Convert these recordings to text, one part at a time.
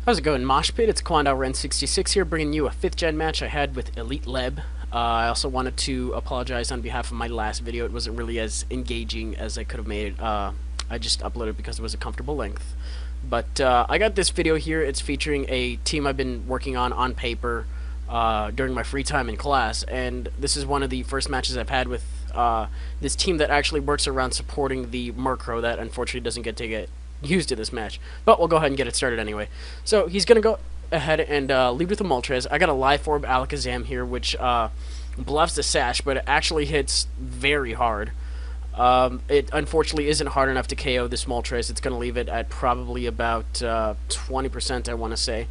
How's it going, MoshPit? It's KwandaoRen66 here, bringing you a 5th gen match I had with EliteLeb. I also wanted to apologize on behalf of my last video. It wasn't really as engaging as I could have made it. I just uploaded it because it was a comfortable length. But I got this video here. It's featuring a team I've been working on paper during my free time in class. And this is one of the first matches I've had with this team that actually works around supporting the Murkrow that unfortunately doesn't get to get used in this match. But we'll go ahead and get it started anyway. So he's going to go ahead and lead with the Moltres. I got a Life Orb Alakazam here, which bluffs the Sash, but it actually hits very hard. It unfortunately isn't hard enough to KO this Moltres. It's going to leave it at probably about 20%, I want to say.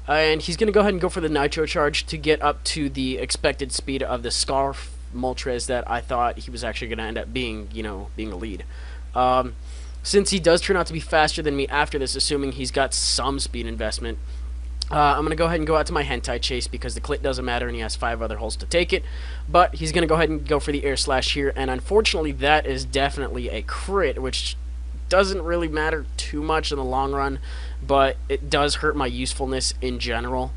And he's going to go ahead and go for the Nitro Charge to get up to the expected speed of the Scarf Moltres that I thought he was actually going to end up being, being a lead. Since he does turn out to be faster than me after this, assuming he's got some speed investment, I'm going to go ahead and go out to my Hentai Chase because the clit doesn't matter and he has 5 other holes to take it. But he's going to go ahead and go for the Air Slash here, and unfortunately that is definitely a crit, which doesn't really matter too much in the long run, but it does hurt my usefulness in general.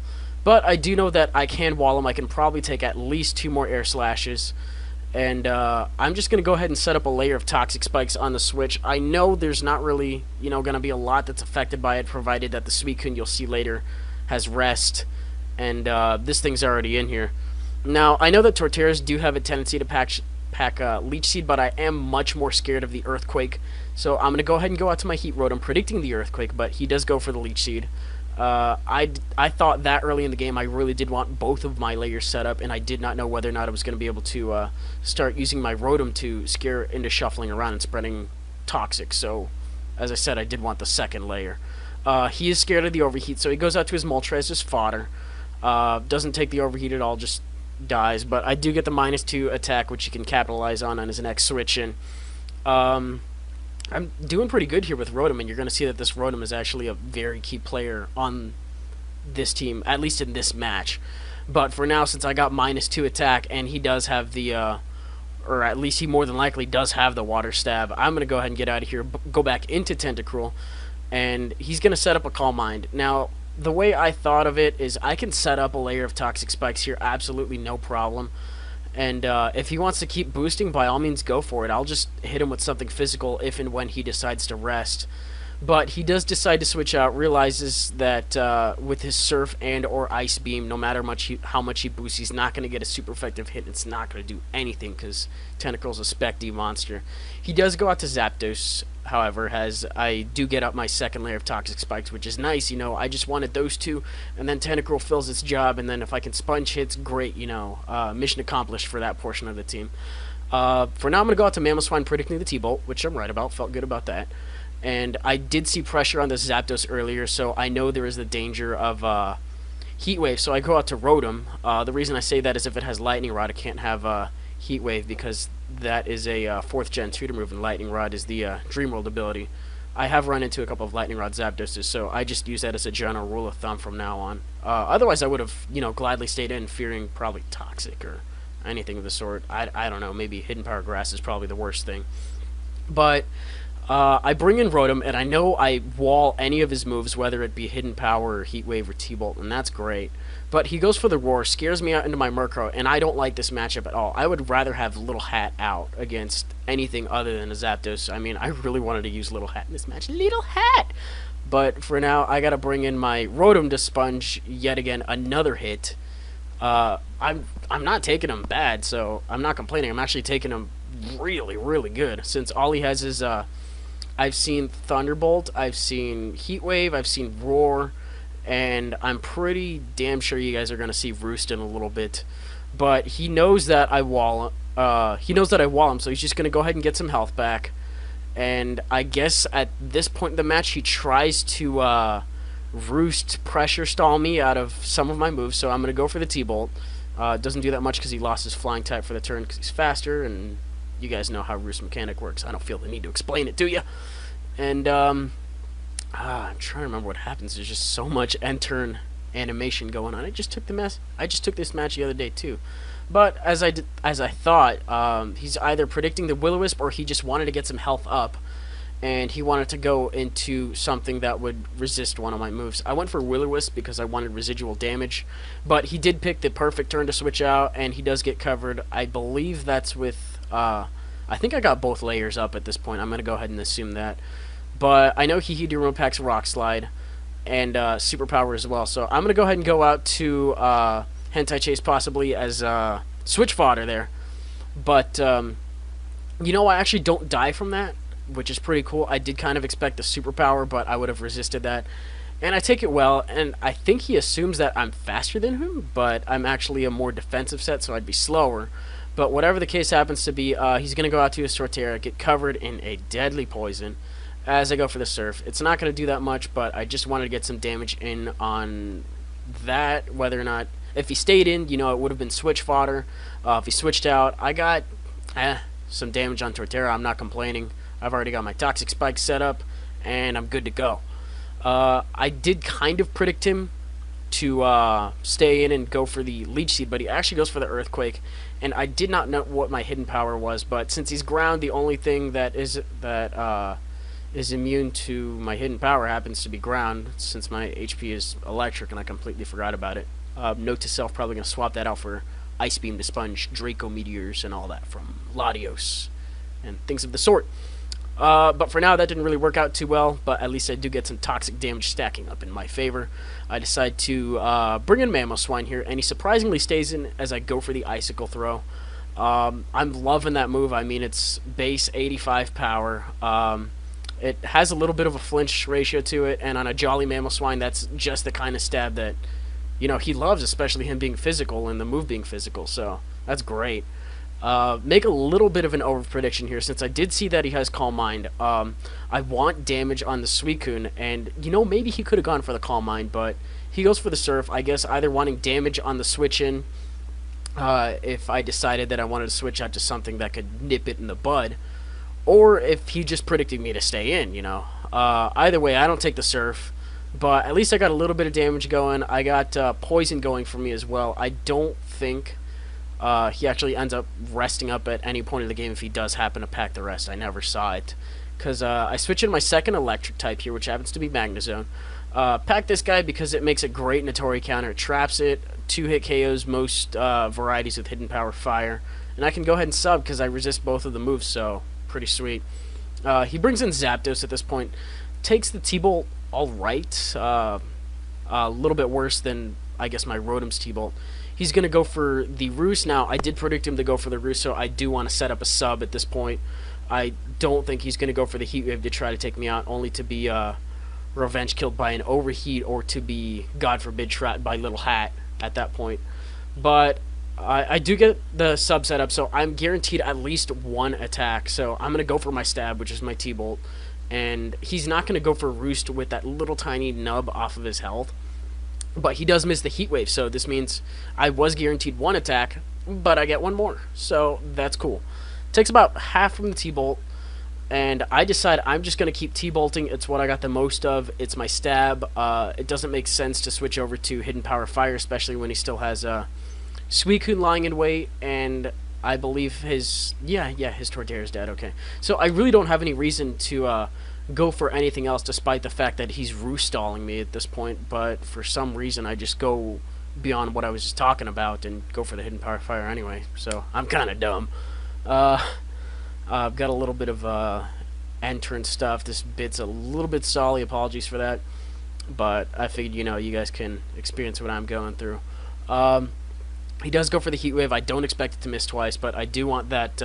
But I do know that I can wall him. I can probably take at least 2 more Air Slashes. And I'm just going to go ahead and set up a layer of Toxic Spikes on the Switch. I know there's not really, going to be a lot that's affected by it, provided that the Suicune you'll see later has Rest, and this thing's already in here. Now, I know that Torterras do have a tendency to pack Leech Seed, but I am much more scared of the Earthquake. So I'm going to go ahead and go out to my Heat Road. I'm predicting the Earthquake, but he does go for the Leech Seed. I thought that early in the game I really did want both of my layers set up, and I did not know whether or not I was going to be able to start using my Rotom to scare into shuffling around and spreading Toxic. So, as I said, I did want the second layer. He is scared of the Overheat, so he goes out to his Moltres as fodder. Doesn't take the Overheat at all, just dies. But I do get the -2 attack, which he can capitalize on his next switch in. I'm doing pretty good here with Rotom, and you're going to see that this Rotom is actually a very key player on this team, at least in this match. But for now, since I got -2 attack, and he does have the, or at least he more than likely does have the Water Stab, I'm going to go ahead and get out of here, go back into Tentacruel, and he's going to set up a Calm Mind. Now, the way I thought of it is I can set up a layer of Toxic Spikes here, absolutely no problem. And if he wants to keep boosting, by all means go for it. I'll just hit him with something physical if and when he decides to rest. But he does decide to switch out, realizes that with his Surf and or Ice Beam, no matter how much he boosts, he's not going to get a super effective hit. It's not going to do anything because Tentacruel's a Spec D monster. He does go out to Zapdos, however, as I do get up my second layer of Toxic Spikes, which is nice. I just wanted those two, and then Tentacruel fills its job, and then if I can sponge hits, great, mission accomplished for that portion of the team. For now, I'm going to go out to Mamoswine, predicting the T-Bolt, which I'm right about, felt good about that. And I did see pressure on this Zapdos earlier, so I know there is the danger of Heat Wave, so I go out to Rotom. The reason I say that is if it has Lightning Rod, it can't have Heat Wave, because that is a 4th gen tutor move, and Lightning Rod is the Dream World ability. I have run into a couple of Lightning Rod Zapdoses, so I just use that as a general rule of thumb from now on. Otherwise, I would have, gladly stayed in, fearing probably Toxic or anything of the sort. I don't know, maybe Hidden Power Grass is probably the worst thing. But I bring in Rotom, and I know I wall any of his moves, whether it be Hidden Power or Heat Wave or T-Bolt, and that's great. But he goes for the Roar, scares me out into my Murkrow, and I don't like this matchup at all. I would rather have Little Hat out against anything other than a Zapdos. I mean, I really wanted to use Little Hat in this match. Little Hat! But for now, I gotta bring in my Rotom to sponge yet again another hit. I'm not taking him bad, so I'm not complaining. I'm actually taking him really, really good, since all he has is I've seen Thunderbolt, I've seen Heat Wave, I've seen Roar, and I'm pretty damn sure you guys are going to see Roost in a little bit. But he knows that I wall him, so he's just going to go ahead and get some health back. And I guess at this point in the match, he tries to Roost pressure stall me out of some of my moves, so I'm going to go for the T-Bolt. Doesn't do that much because he lost his Flying type for the turn because he's faster, and you guys know how Roost mechanic works. I don't feel the need to explain it to you. And I'm trying to remember what happens. There's just so much end-turn animation going on. I just took this match the other day too. But as I thought, he's either predicting the Will-O-Wisp or he just wanted to get some health up. and he wanted to go into something that would resist one of my moves. I went for Will-O-Wisp because I wanted residual damage, but he did pick the perfect turn to switch out, and he does get covered. I believe that's with, I think I got both layers up at this point. I'm going to go ahead and assume that. But I know he Rumpak's Rock Slide and Superpower as well, so I'm going to go ahead and go out to Hentai Chase possibly as switch fodder there. But, you know, I actually don't die from that, which is pretty cool. I did kind of expect the superpower, but I would have resisted that. And I take it well, and I think he assumes that I'm faster than him, but I'm actually a more defensive set, so I'd be slower. But whatever the case happens to be, he's going to go out to his Torterra, get covered in a deadly poison as I go for the Surf. It's not going to do that much, but I just wanted to get some damage in on that, whether or not... If he stayed in, you know, it would have been switch fodder. If he switched out, I got some damage on Torterra. I'm not complaining. I've already got my Toxic Spike set up, and I'm good to go. I did kind of predict him to stay in and go for the Leech Seed, but he actually goes for the Earthquake, and I did not know what my hidden power was, but since he's ground, the only thing that is immune to my hidden power happens to be ground, since my HP is electric, and I completely forgot about it. Note to self, probably going to swap that out for Ice Beam to sponge Draco Meteors and all that from Latios and things of the sort. But for now, that didn't really work out too well, but at least I do get some toxic damage stacking up in my favor. I decide to bring in Mamoswine here, and he surprisingly stays in as I go for the Icicle Throw. I'm loving that move. I mean, it's base 85 power. It has a little bit of a flinch ratio to it, and on a Jolly Mamoswine, that's just the kind of stab that, you know, he loves, especially him being physical and the move being physical, so that's great. Make a little bit of an over-prediction here, since I did see that he has Calm Mind. I want damage on the Suicune, and, you know, maybe he could have gone for the Calm Mind, but he goes for the Surf, I guess, either wanting damage on the switch-in, if I decided that I wanted to switch out to something that could nip it in the bud, or if he just predicted me to stay in, you know. Either way, I don't take the Surf, but at least I got a little bit of damage going. I got Poison going for me as well. I don't think... he actually ends up resting up at any point of the game if he does happen to pack the rest. I never saw it. Because I switch in my second electric type here, which happens to be Magnezone. Pack this guy because it makes a great Notori counter. It traps it, 2-hit KOs most varieties with hidden power fire. And I can go ahead and sub because I resist both of the moves, so pretty sweet. He brings in Zapdos at this point. Takes the T-Bolt alright. A little bit worse than, I guess, my Rotom's T-Bolt. He's going to go for the Roost. Now, I did predict him to go for the Roost, so I do want to set up a sub at this point. I don't think he's going to go for the Heat Wave to try to take me out, only to be revenge killed by an Overheat or to be, God forbid, trapped by Little Hat at that point. But I do get the sub set up, so I'm guaranteed at least one attack. So I'm going to go for my Stab, which is my T-Bolt. And he's not going to go for Roost with that little tiny nub off of his health. But he does miss the Heat Wave, so this means I was guaranteed one attack, but I get one more. So that's cool. Takes about half from the T-Bolt, and I decide I'm just going to keep T-Bolting. It's what I got the most of. It's my Stab. It doesn't make sense to switch over to Hidden Power Fire, especially when he still has Suicune lying in wait, and I believe his... Yeah, his Torterra is dead, okay. So I really don't have any reason to... go for anything else, despite the fact that he's Roost stalling me at this point, but for some reason I just go beyond what I was just talking about and go for the Hidden Power Fire anyway, so I'm kind of dumb. I've got a little bit of entrance stuff. This bit's a little bit solly, apologies for that, but I figured, you know, you guys can experience what I'm going through. He does go for the Heat Wave. I don't expect it to miss twice, but I do want that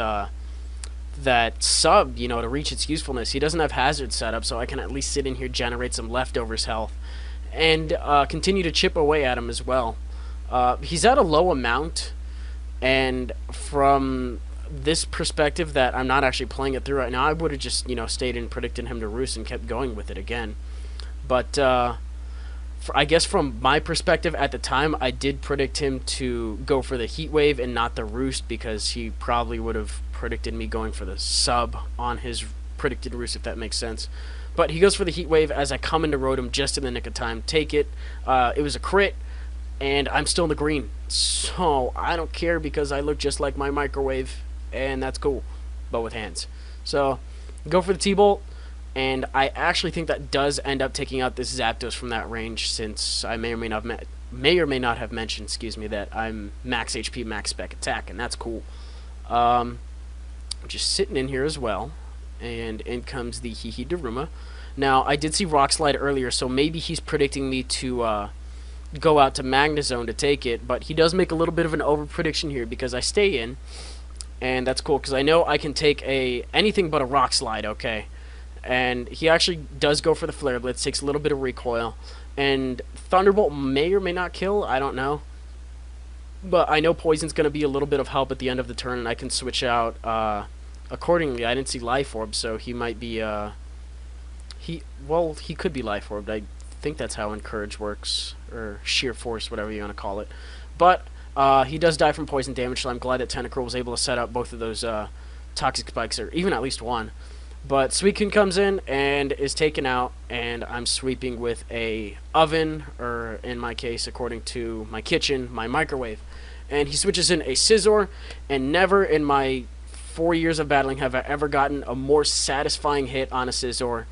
that sub, you know, to reach its usefulness. He doesn't have Hazard set up, so I can at least sit in here, generate some leftovers health, and continue to chip away at him as well. He's at a low amount, and from this perspective that I'm not actually playing it through right now, I would have just, you know, stayed in, predicted him to Roost, and kept going with it again. But I guess from my perspective at the time, I did predict him to go for the Heat Wave and not the Roost, because he probably would have predicted me going for the sub on his predicted Roost, if that makes sense. But he goes for the Heat Wave as I come into Rotom just in the nick of time. Take it. It was a crit, and I'm still in the green. So I don't care because I look just like my Microwave, and that's cool, but with hands. So go for the T-Bolt. And I actually think that does end up taking out this Zapdos from that range, since I may or may not have mentioned, excuse me, that I'm max HP, max spec attack, and that's cool. Just sitting in here as well, and in comes the Hihi Daruma. Now, I did see Rock Slide earlier, so maybe he's predicting me to go out to Magnezone to take it, but he does make a little bit of an over prediction here because I stay in, and that's cool because I know I can take anything but a Rock Slide, okay? And he actually does go for the Flare Blitz, takes a little bit of recoil, and Thunderbolt may or may not kill, I don't know. But I know Poison's going to be a little bit of help at the end of the turn, and I can switch out accordingly. I didn't see Life Orb, so he might be, he could be Life Orbed. I think that's how Encourage works, or Sheer Force, whatever you want to call it. But he does die from poison damage, so I'm glad that Tentacruel was able to set up both of those Toxic Spikes, or even at least one. But Suicune comes in and is taken out, and I'm sweeping with a oven, or in my case, according to my kitchen, my microwave. And he switches in a Scizor, and never in my 4 years of battling have I ever gotten a more satisfying hit on a Scizor.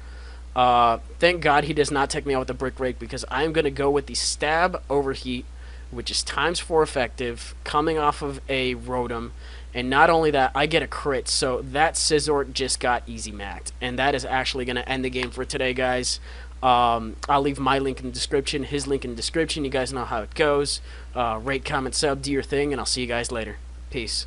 Thank God he does not take me out with the Brick Rake, because I'm going to go with the Stab Overheat, which is ×4 effective, coming off of a Rotom. And not only that, I get a crit, so that Scizor just got easy macked. And that is actually going to end the game for today, guys. I'll leave my link in the description, his link in the description. You guys know how it goes. Rate, comment, sub, do your thing, and I'll see you guys later. Peace.